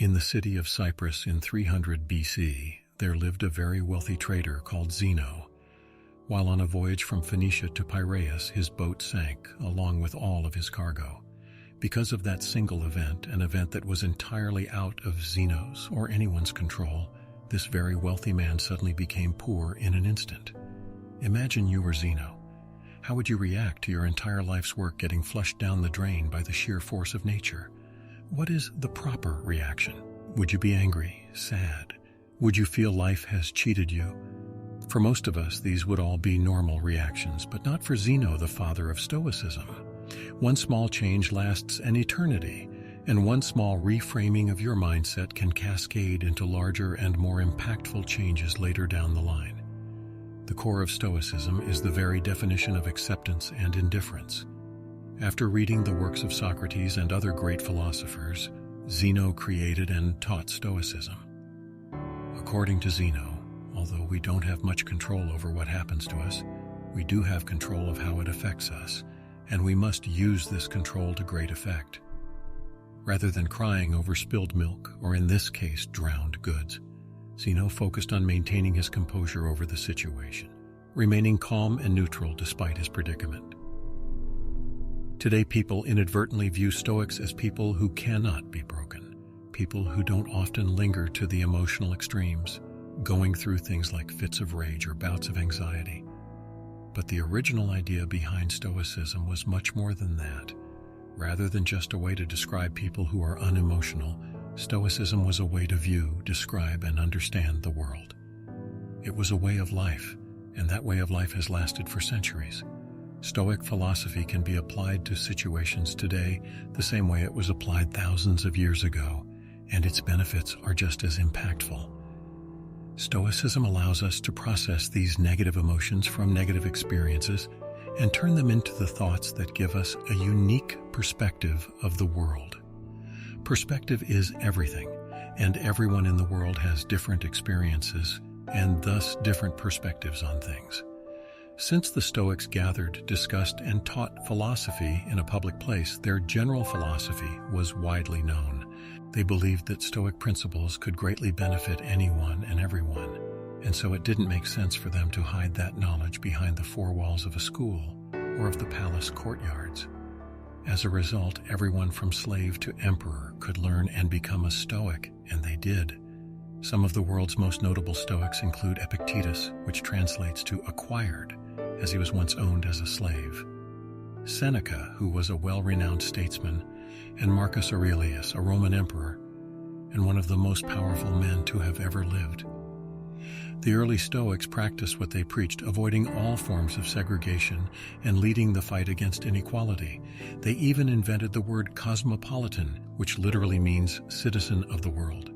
In the city of Cyprus in 300 BC, there lived a very wealthy trader called Zeno. While on a voyage from Phoenicia to Piraeus, his boat sank, along with all of his cargo. Because of that single event, an event that was entirely out of Zeno's or anyone's control, this very wealthy man suddenly became poor in an instant. Imagine you were Zeno. How would you react to your entire life's work getting flushed down the drain by the sheer force of nature? What is the proper reaction? Would you be angry, sad? Would you feel life has cheated you? For most of us, these would all be normal reactions, but not for Zeno, the father of Stoicism. One small change lasts an eternity, and one small reframing of your mindset can cascade into larger and more impactful changes later down the line. The core of Stoicism is the very definition of acceptance and indifference. After reading the works of Socrates and other great philosophers, Zeno created and taught Stoicism. According to Zeno, although we don't have much control over what happens to us, we do have control of how it affects us, and we must use this control to great effect. Rather than crying over spilled milk, or in this case, drowned goods, Zeno focused on maintaining his composure over the situation, remaining calm and neutral despite his predicament. Today, people inadvertently view Stoics as people who cannot be broken, people who don't often linger to the emotional extremes, going through things like fits of rage or bouts of anxiety. But the original idea behind Stoicism was much more than that. Rather than just a way to describe people who are unemotional, Stoicism was a way to view, describe, and understand the world. It was a way of life, and that way of life has lasted for centuries. Stoic philosophy can be applied to situations today the same way it was applied thousands of years ago, and its benefits are just as impactful. Stoicism allows us to process these negative emotions from negative experiences and turn them into the thoughts that give us a unique perspective of the world. Perspective is everything, and everyone in the world has different experiences and thus different perspectives on things. Since the Stoics gathered, discussed, and taught philosophy in a public place, their general philosophy was widely known. They believed that Stoic principles could greatly benefit anyone and everyone, and so it didn't make sense for them to hide that knowledge behind the four walls of a school or of the palace courtyards. As a result, everyone from slave to emperor could learn and become a Stoic, and they did. Some of the world's most notable Stoics include Epictetus, which translates to acquired, as he was once owned as a slave, Seneca, who was a well-renowned statesman, and Marcus Aurelius, a Roman emperor, and one of the most powerful men to have ever lived. The early Stoics practiced what they preached, avoiding all forms of segregation and leading the fight against inequality. They even invented the word cosmopolitan, which literally means citizen of the world.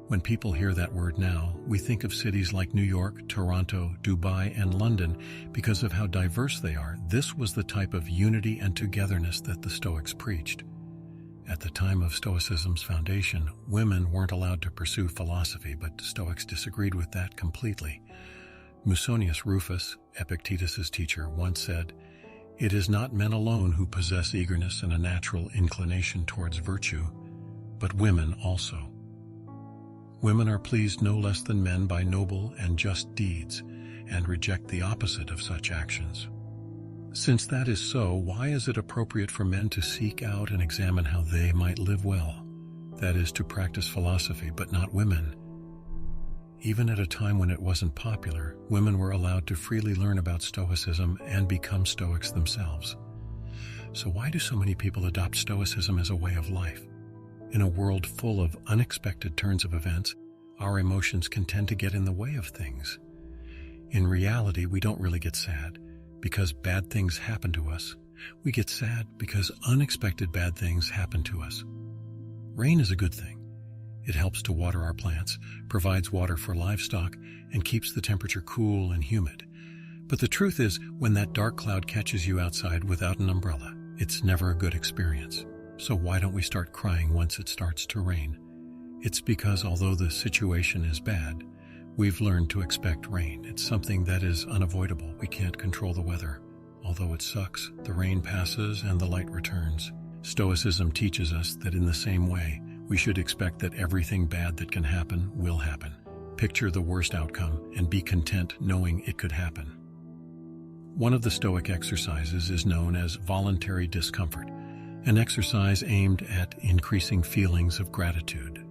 When people hear that word now, we think of cities like New York, Toronto, Dubai, and London because of how diverse they are. This was the type of unity and togetherness that the Stoics preached. At the time of Stoicism's foundation, women weren't allowed to pursue philosophy, but Stoics disagreed with that completely. Musonius Rufus, Epictetus's teacher, once said, "It is not men alone who possess eagerness and a natural inclination towards virtue, but women also. Women are pleased no less than men by noble and just deeds, and reject the opposite of such actions. Since that is so, why is it appropriate for men to seek out and examine how they might live well? That is, to practice philosophy, but not women." Even at a time when it wasn't popular, women were allowed to freely learn about Stoicism and become Stoics themselves. So why do so many people adopt Stoicism as a way of life? In a world full of unexpected turns of events, our emotions can tend to get in the way of things. In reality, we don't really get sad because bad things happen to us. We get sad because unexpected bad things happen to us. Rain is a good thing. It helps to water our plants, provides water for livestock, and keeps the temperature cool and humid. But the truth is, when that dark cloud catches you outside without an umbrella, it's never a good experience. So why don't we start crying once it starts to rain? It's because although the situation is bad, we've learned to expect rain. It's something that is unavoidable. We can't control the weather. Although it sucks, the rain passes and the light returns. Stoicism teaches us that in the same way, We should expect that everything bad that can happen will happen. Picture the worst outcome and be content knowing it could happen. One of the Stoic exercises is known as voluntary discomfort, an exercise aimed at increasing feelings of gratitude.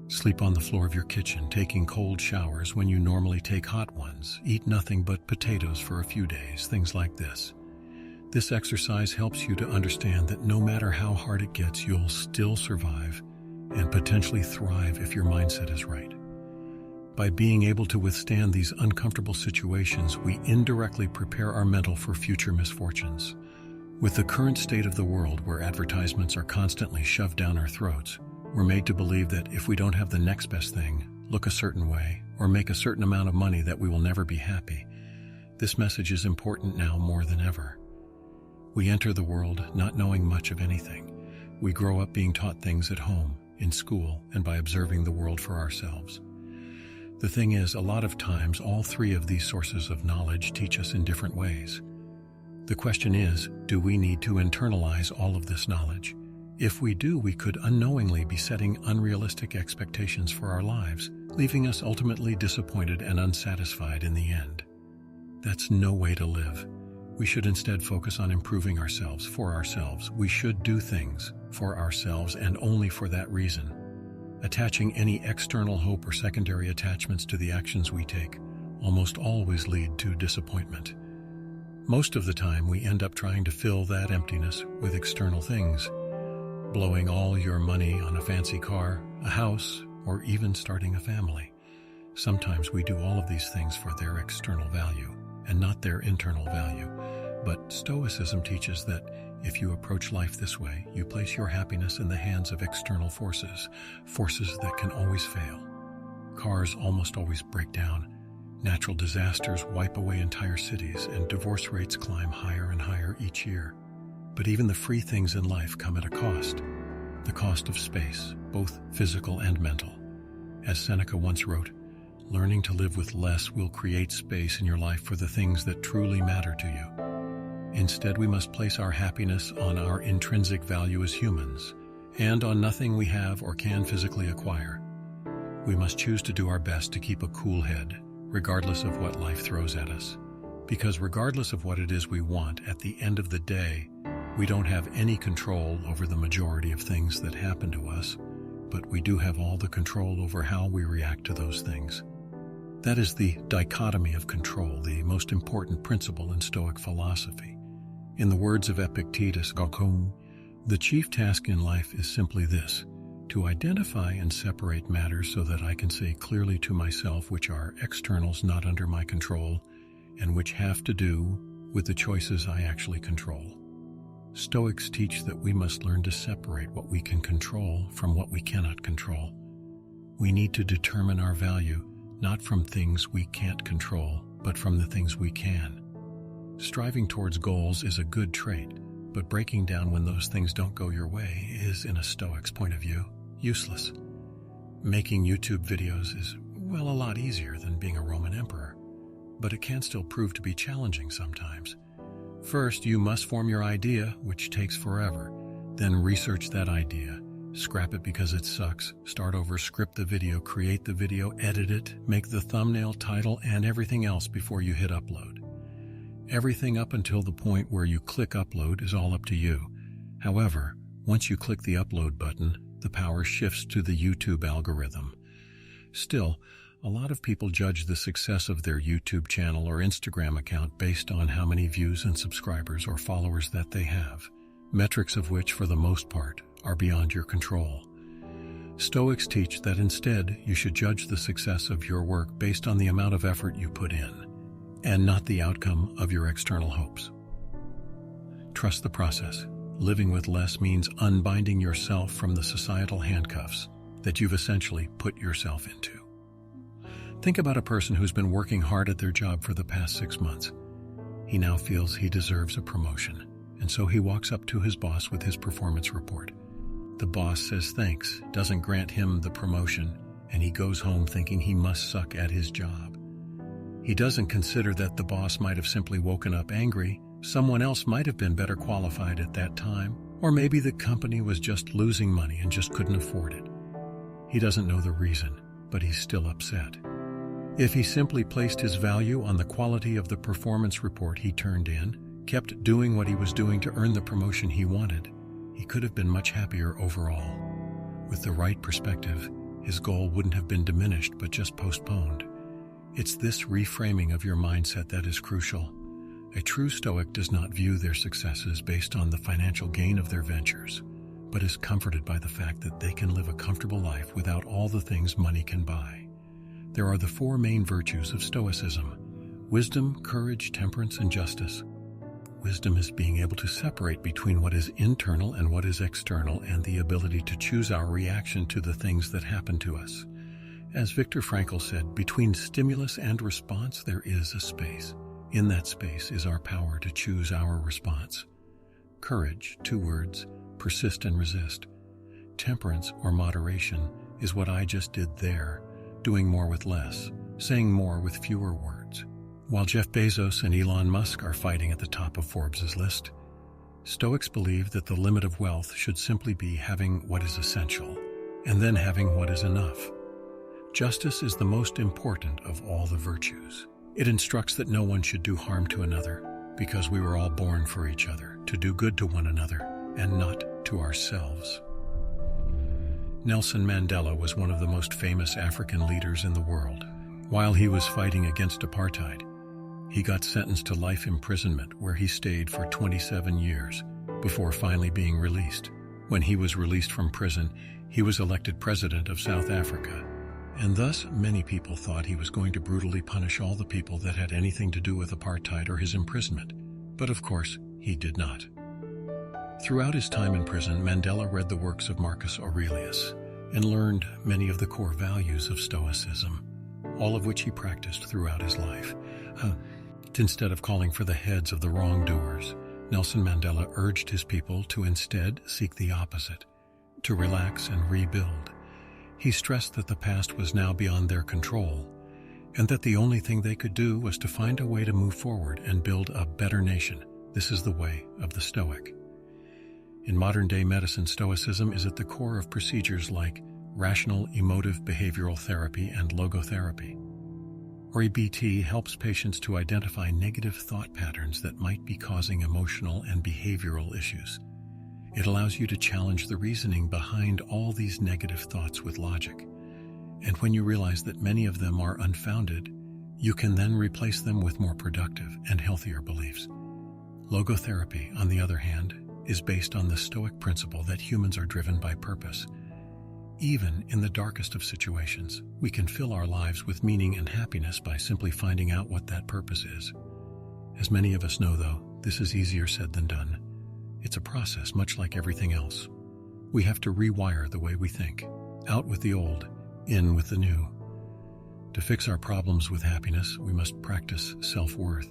Sleep on the floor of your kitchen, taking cold showers when you normally take hot ones. Eat nothing but potatoes for a few days, things like this. This exercise helps you to understand that no matter how hard it gets, you'll still survive and potentially thrive if your mindset is right. By being able to withstand these uncomfortable situations, we indirectly prepare our mental for future misfortunes. With the current state of the world, where advertisements are constantly shoved down our throats, we're made to believe that if we don't have the next best thing, look a certain way, or make a certain amount of money, that we will never be happy. This message is important now more than ever. We enter the world not knowing much of anything. We grow up being taught things at home, in school, and by observing the world for ourselves. The thing is, a lot of times, all three of these sources of knowledge teach us in different ways. The question is, do we need to internalize all of this knowledge? If we do, we could unknowingly be setting unrealistic expectations for our lives, leaving us ultimately disappointed and unsatisfied in the end. That's no way to live. We should instead focus on improving ourselves for ourselves. We should do things for ourselves and only for that reason. Attaching any external hope or secondary attachments to the actions we take almost always lead to disappointment. Most of the time, we end up trying to fill that emptiness with external things, blowing all your money on a fancy car, a house, or even starting a family. Sometimes we do all of these things for their external value and not their internal value. But Stoicism teaches that if you approach life this way, you place your happiness in the hands of external forces that can always fail. Cars almost always break down. Natural disasters wipe away entire cities, and divorce rates climb higher and higher each year. But even the free things in life come at a cost. The cost of space, both physical and mental. As Seneca once wrote, learning to live with less will create space in your life for the things that truly matter to you. Instead, we must place our happiness on our intrinsic value as humans, and on nothing we have or can physically acquire. We must choose to do our best to keep a cool head, regardless of what life throws at us. Because regardless of what it is we want, at the end of the day, we don't have any control over the majority of things that happen to us, but we do have all the control over how we react to those things. That is the dichotomy of control, the most important principle in Stoic philosophy. In the words of Epictetus, the chief task in life is simply this: to identify and separate matters so that I can say clearly to myself which are externals not under my control and which have to do with the choices I actually control. Stoics teach that we must learn to separate what we can control from what we cannot control. We need to determine our value not from things we can't control, but from the things we can. Striving towards goals is a good trait, but breaking down when those things don't go your way is, in a Stoic's point of view, useless. Making YouTube videos is, well, a lot easier than being a Roman emperor, but it can still prove to be challenging sometimes. First, you must form your idea, which takes forever. Then research that idea, scrap it because it sucks, start over, script the video, create the video, edit it, make the thumbnail, title, and everything else before you hit upload. Everything up until the point where you click upload is all up to you. However, once you click the upload button, the power shifts to the YouTube algorithm. Still, a lot of people judge the success of their YouTube channel or Instagram account based on how many views and subscribers or followers that they have, metrics of which, for the most part, are beyond your control. Stoics teach that instead you should judge the success of your work based on the amount of effort you put in, and not the outcome of your external hopes. Trust the process. Living with less means unbinding yourself from the societal handcuffs that you've essentially put yourself into. Think about a person who's been working hard at their job for the past 6 months. He now feels he deserves a promotion, and so he walks up to his boss with his performance report. The boss says thanks, doesn't grant him the promotion, and he goes home thinking he must suck at his job. He doesn't consider that the boss might have simply woken up angry, someone else might have been better qualified at that time, or maybe the company was just losing money and just couldn't afford it. He doesn't know the reason, but he's still upset. If he simply placed his value on the quality of the performance report he turned in, kept doing what he was doing to earn the promotion he wanted, he could have been much happier overall. With the right perspective, his goal wouldn't have been diminished but just postponed. It's this reframing of your mindset that is crucial. A true Stoic does not view their successes based on the financial gain of their ventures, but is comforted by the fact that they can live a comfortable life without all the things money can buy. There are the four main virtues of Stoicism: wisdom, courage, temperance, and justice. Wisdom is being able to separate between what is internal and what is external, and the ability to choose our reaction to the things that happen to us. As Viktor Frankl said, between stimulus and response there is a space. In that space is our power to choose our response. Courage, 2 words, persist and resist. Temperance, or moderation, is what I just did there, doing more with less, saying more with fewer words. While Jeff Bezos and Elon Musk are fighting at the top of Forbes' list, Stoics believe that the limit of wealth should simply be having what is essential, and then having what is enough. Justice is the most important of all the virtues. It instructs that no one should do harm to another, because we were all born for each other, to do good to one another, and not to ourselves. Nelson Mandela was one of the most famous African leaders in the world. While he was fighting against apartheid, he got sentenced to life imprisonment, where he stayed for 27 years before finally being released. When he was released from prison, he was elected president of South Africa, and thus many people thought he was going to brutally punish all the people that had anything to do with apartheid or his imprisonment. But of course, he did not. Throughout his time in prison, Mandela read the works of Marcus Aurelius and learned many of the core values of Stoicism, all of which he practiced throughout his life. Instead of calling for the heads of the wrongdoers, Nelson Mandela urged his people to instead seek the opposite, to relax and rebuild. He stressed that the past was now beyond their control, and that the only thing they could do was to find a way to move forward and build a better nation. This is the way of the Stoic. In modern-day medicine, Stoicism is at the core of procedures like rational emotive behavioral therapy and logotherapy. REBT helps patients to identify negative thought patterns that might be causing emotional and behavioral issues. It allows you to challenge the reasoning behind all these negative thoughts with logic. And when you realize that many of them are unfounded, you can then replace them with more productive and healthier beliefs. Logotherapy, on the other hand, is based on the Stoic principle that humans are driven by purpose. Even in the darkest of situations, we can fill our lives with meaning and happiness by simply finding out what that purpose is. As many of us know, though, this is easier said than done. It's a process, much like everything else. We have to rewire the way we think. Out with the old, in with the new. To fix our problems with happiness, we must practice self-worth.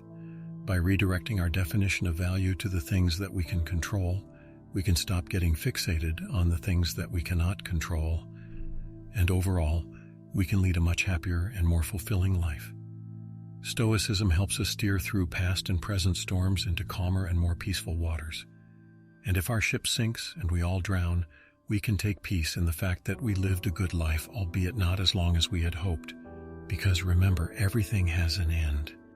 By redirecting our definition of value to the things that we can control, we can stop getting fixated on the things that we cannot control, and overall, we can lead a much happier and more fulfilling life. Stoicism helps us steer through past and present storms into calmer and more peaceful waters. And if our ship sinks and we all drown, we can take peace in the fact that we lived a good life, albeit not as long as we had hoped. Because remember, everything has an end.